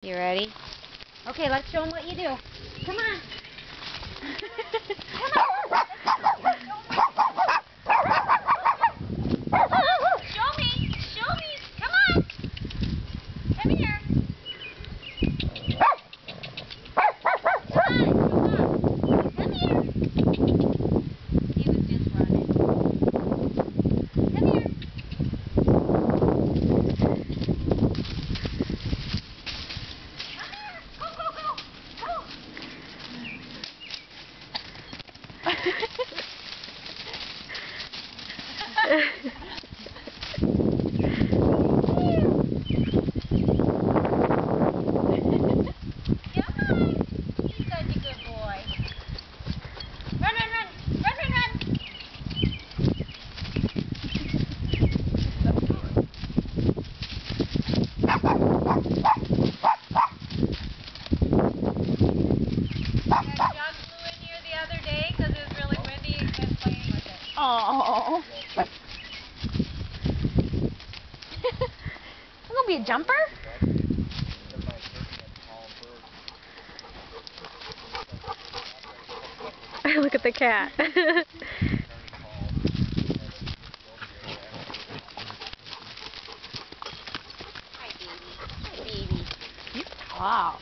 You ready? Okay, let's show them what you do. Come on. Show me. Show me. Come on. Come here. Come on. Come here. He was just running. Come here. He's such a good boy. Run, run, run. Run, run, run. That jug flew in here the other day because it was really windy and playing with it. Oh. You gonna be a jumper? Look at the cat. Hi, baby. Hi, baby. Wow.